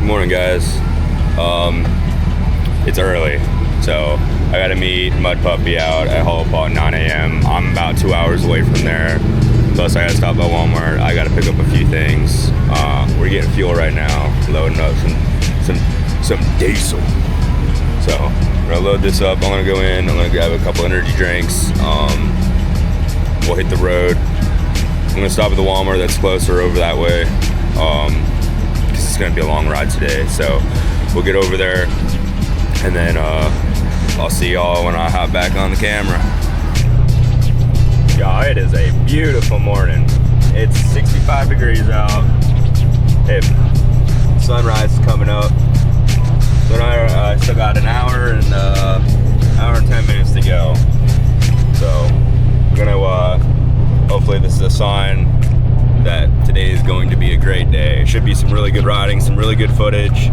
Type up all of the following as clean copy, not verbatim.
Morning, guys. It's early, so I gotta meet Mud Puppy out at Holopaw at 9 a.m. I'm about 2 hours away from there. Plus, I gotta stop by Walmart. I gotta pick up a few things. We're getting fuel right now, loading up some diesel. So I'm gonna load this up. I'm gonna go in. I'm gonna grab a couple energy drinks. We'll hit the road. I'm gonna stop at the Walmart that's closer over that way. Because it's gonna be a long ride today. So we'll get over there, and then I'll see y'all when I hop back on the camera. Y'all, it is a beautiful morning. It's 65 degrees out. Sunrise is coming up. But I still got an hour and 10 minutes to go. So I'm gonna hopefully this is a sign that today is going to be a great day. It should be some really good riding, some really good footage.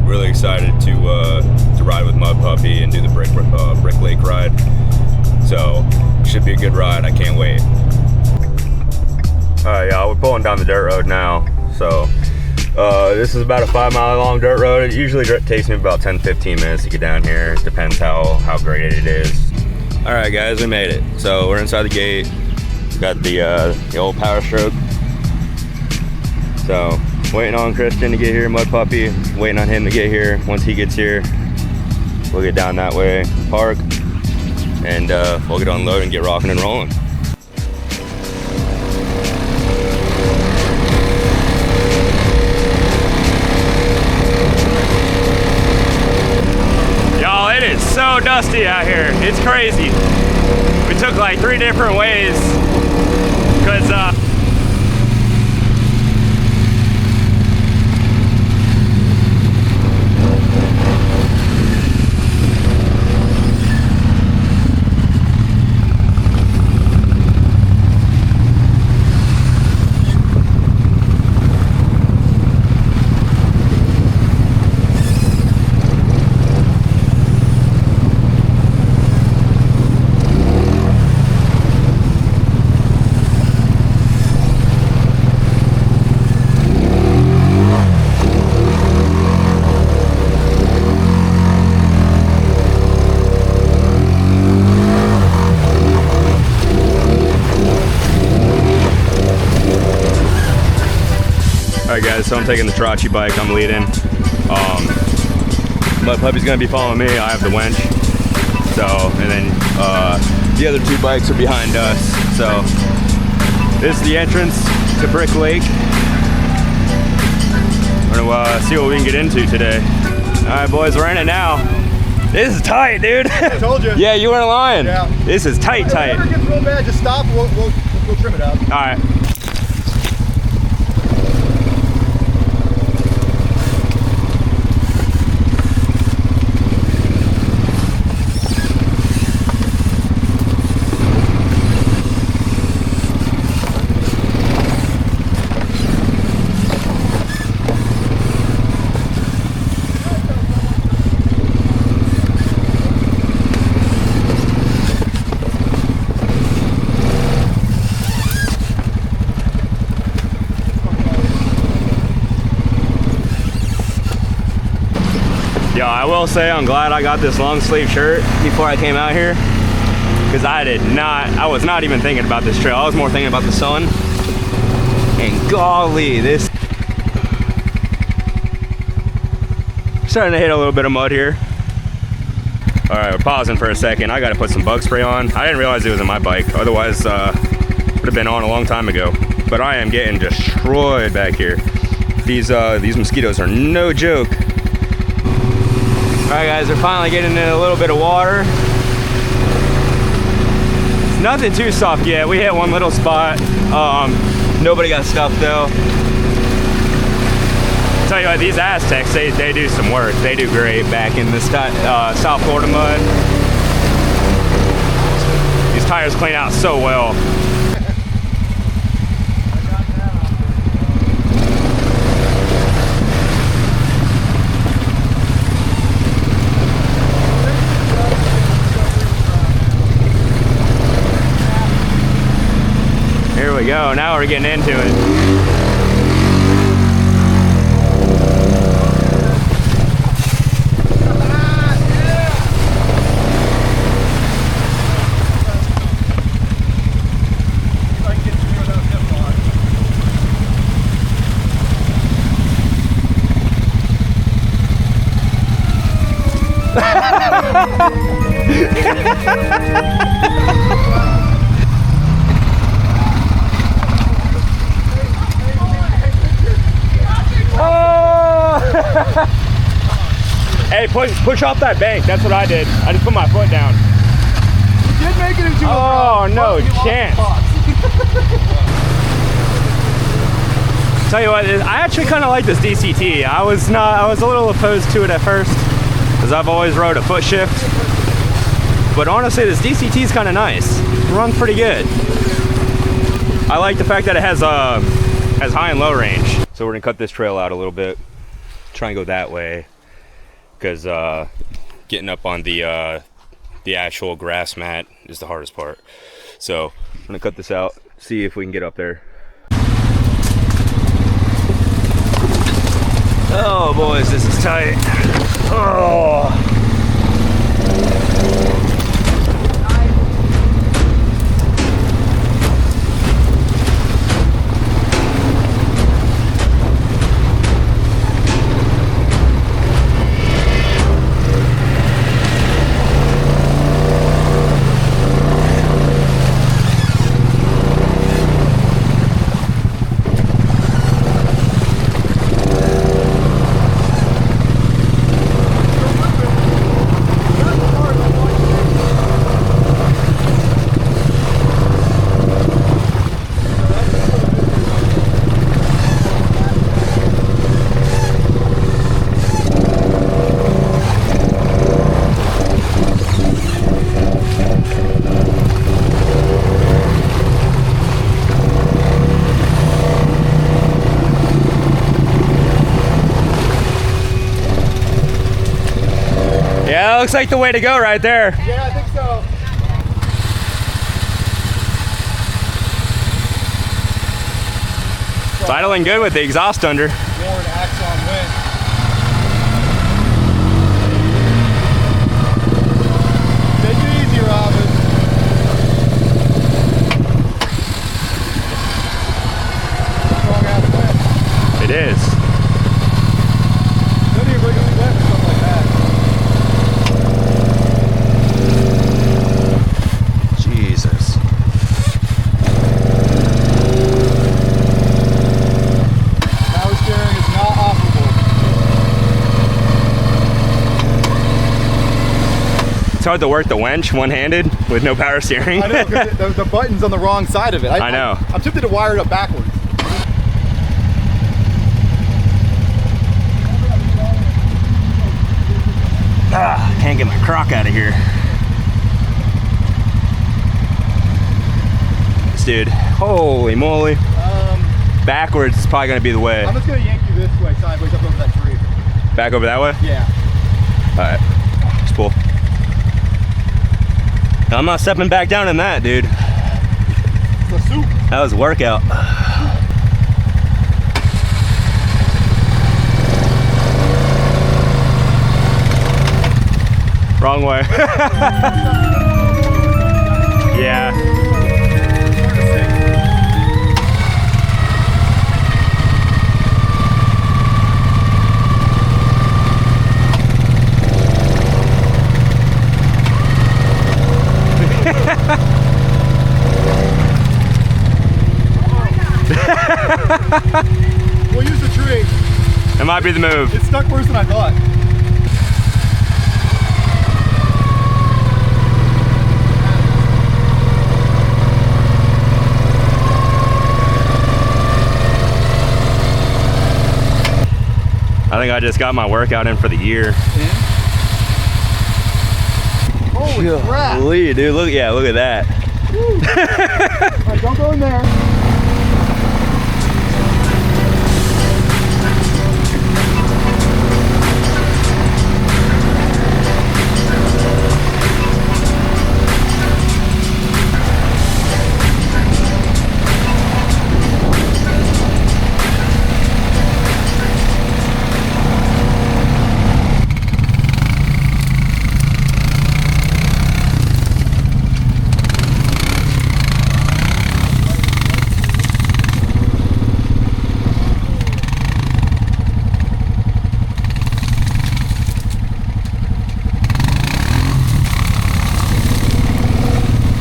Really excited to ride with Mud Puppy and do the Brick Lake ride. So it should be a good ride. I can't wait. All right, y'all, we're pulling down the dirt road now. So this is about a 5 mile long dirt road. It usually takes me about 10-15 minutes to get down here. It depends how great it is. All right, guys, we made it. So we're inside the gate. Got the old power stroke. So waiting on Christian to get here, Mud Puppy. Waiting on him to get here. Once he gets here, we'll get down that way, park, and we'll get unloaded and get rocking and rolling. Y'all, it is so dusty out here. It's crazy. We took like 3 different ways because Alright guys, so I'm taking the Terache bike, I'm leading. Mud Puppy's gonna be following me, I have the winch. So, and then the other 2 bikes are behind us. So, this is the entrance to Brick Lake. We're gonna see what we can get into today. Alright boys, we're in it now. This is tight, dude. I told you. Yeah, you weren't lying. Yeah. This is tight. If it ever gets real bad, just stop, we'll trim it up. Alright. Yo, I will say I'm glad I got this long sleeve shirt before I came out here, because I was not even thinking about this trail. I was more thinking about the sun. And golly, this starting to hit a little bit of mud here. All right, we're pausing for a second. I got to put some bug spray on. I didn't realize it was in my bike. Otherwise, would have been on a long time ago. But I am getting destroyed back here. These mosquitoes are no joke. All right, guys, we're finally getting in a little bit of water. It's nothing too soft yet. We hit one little spot. Nobody got stuffed though. Tell you what, these Aztecs, they do some work. They do great back in the South Florida mud. These tires clean out so well. Here we go, now we're getting into it. Hey, push off that bank. That's what I did. I just put my foot down. You did make it into a Oh, no chance. Tell you what, I actually kind of like this DCT. I was a little opposed to it at first because I've always rode a foot shift. But honestly, this DCT is kind of nice. It runs pretty good. I like the fact that it has high and low range. So we're gonna cut this trail out a little bit. Try and go that way because getting up on the actual grass mat is the hardest part. So I'm gonna cut this out, see if we can get up there. Oh boys, this is tight. Oh. Yeah, that looks like the way to go right there. Yeah, I think so. It's idling good with the exhaust under. Warren Axon win. Take it easy, Robin. Strong ass win. It is. Don't even break a sweat or something like that. Jesus. Power steering is not operable. It's hard to work the winch one-handed with no power steering. I know, because the button's on the wrong side of it. I know. I'm tempted to wire it up backwards. Can't get my crock out of here. This dude, holy moly. Backwards is probably gonna be the way. I'm just gonna yank you this way, sideways up over that tree. Back over that way? Yeah. All right, let's pull. I'm not stepping back down in that, dude. It's a soup. That was a workout. Wrong way. Yeah. We'll use the tree. It might be the move. It stuck worse than I thought. I think I just got my workout in for the year. Holy crap. Holy, dude, look, yeah, look at that. All right, don't go in there.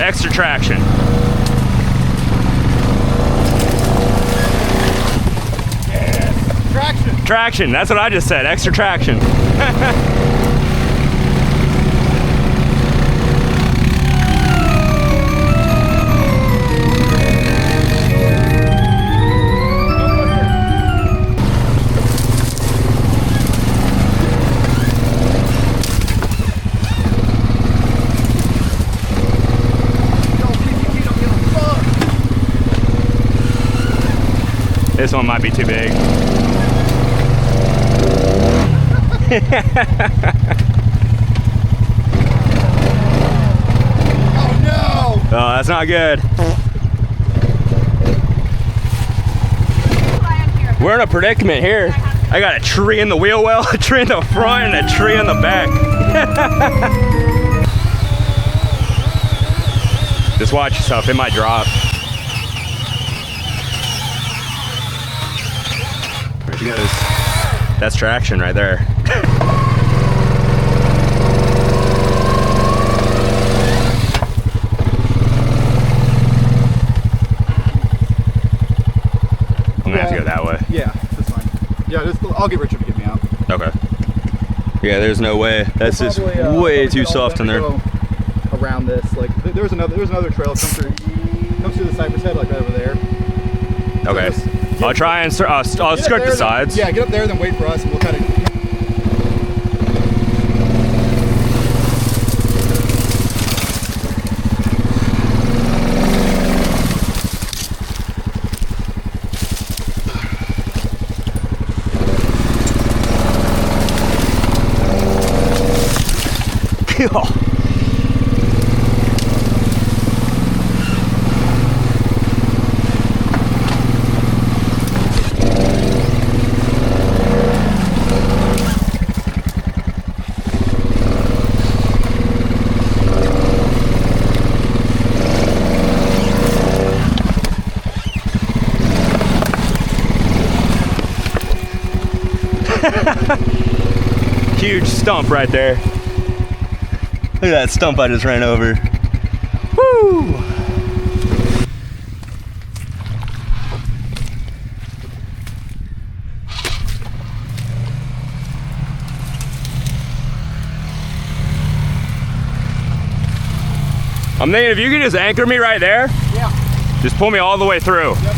Extra traction. Yes. Traction. Traction, that's what I just said, extra traction. This one might be too big. Oh no! Oh, that's not good. We're in a predicament here. I got a tree in the wheel well, a tree in the front, and a tree in the back. Just watch yourself, it might drop. There she goes. That's traction right there. I'm gonna have to go that way. Yeah, that's fine. Yeah, I'll get Richard to get me out. Okay. Yeah, there's no way. That's just Probably, way too soft in there. Around this, like there's another trail comes through the cypress head, like right over there. Okay. So I'll try and I'll skirt the sides. Yeah, get up there, then wait for us, and we'll kind of. Huge stump right there. Look at that stump I just ran over. Woo! I'm thinking if you could just anchor me right there. Yeah. Just pull me all the way through. Yep.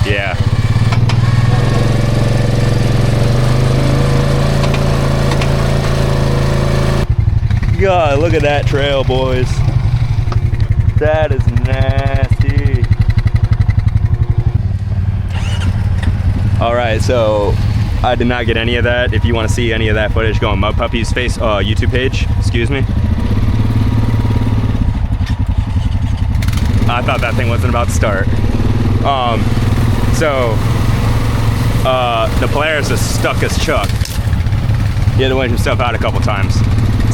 Yeah. God, look at that trail, boys. That is nasty. All right, so I did not get any of that. If you want to see any of that footage, go on Mud Puppy's YouTube page. Excuse me. I thought that thing wasn't about to start. The Polaris is stuck as Chuck. He had to winch himself out a couple times.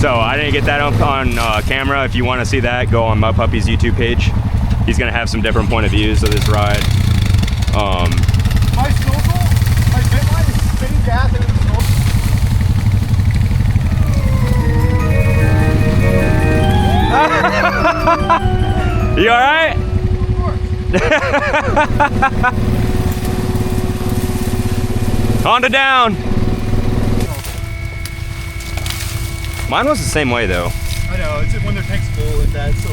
So I didn't get that on camera. If you want to see that, go on Mud Puppy's YouTube page. He's gonna have some different point of views of this ride. My snorkel, my vent line is spinning gas into the snorkel. You all right? On to down. Mine was the same way though. I know, it's when their tank's full like that, it's so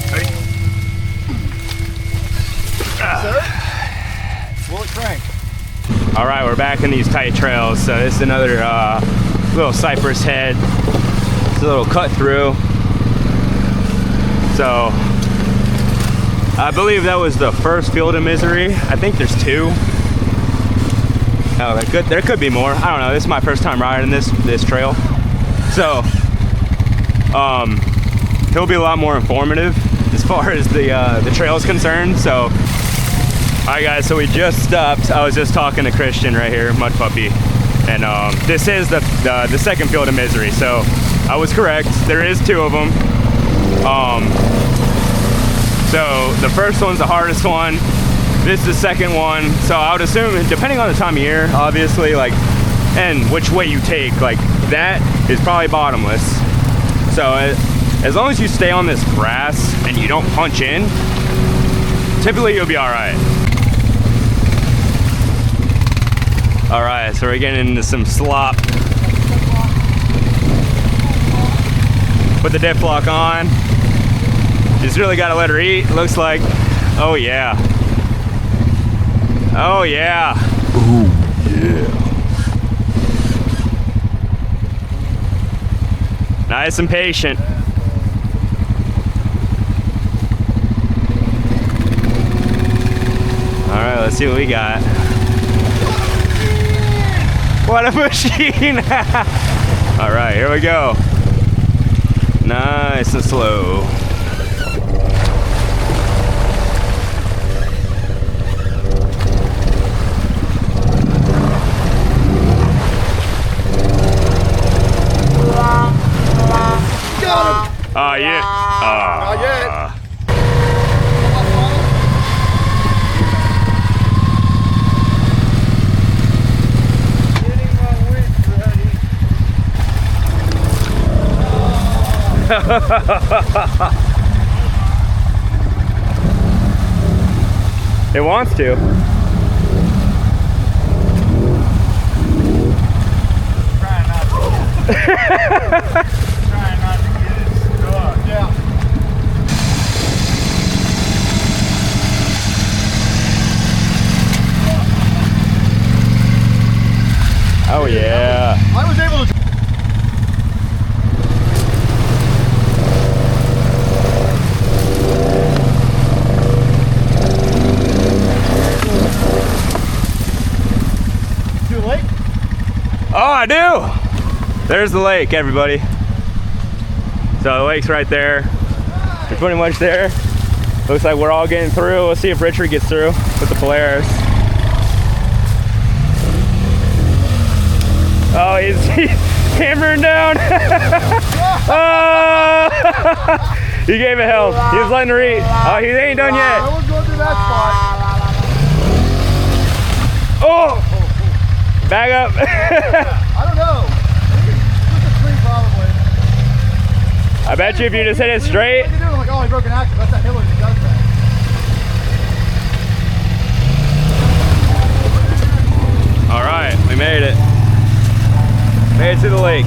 annoying. Sir? Will it crank? All right, we're back in these tight trails. So this is another little cypress head. It's a little cut through. So I believe that was the first Field of Misery. I think there's two. Oh, there could be more. I don't know. This is my first time riding this trail. So he'll be a lot more informative as far as the trail is concerned. So all right guys, so we just stopped. I was just talking to Christian right here, Mud Puppy, and this is the second Field of Misery. So I was correct. There is two of them. So the first one's the hardest one. This is the second one. So I would assume, depending on the time of year, obviously, like, and which way you take, like, that is probably bottomless. So as long as you stay on this grass and you don't punch in, typically you'll be all right. All right, so we're getting into some slop. Put the dip block on. Just really gotta let her eat, looks like. Oh yeah. Oh yeah. Ooh, yeah. Nice and patient. All right, let's see what we got. What a machine! All right, here we go. Nice and slow. Oh, yeah. Not yet. Getting my winch ready. It wants to. Trying not to. Trying not to get it stuck. Yeah. Oh yeah. I was able to. See the lake? Oh, I do. There's the lake, everybody. So the lake's right there. We're pretty much there. Looks like we're all getting through. We'll see if Richard gets through with the Polaris. Oh, he's hammering down. Oh! He gave it hell. He was letting her eat. Oh, he ain't done I yet. was going through that spot. Oh! Back up. I don't know. Maybe just a tree, probably. I bet you if you just hit it straight. What are you doing? Like, oh, he broke an axle. That's that Hillary that does that. All right, we made it. Made it to the lake.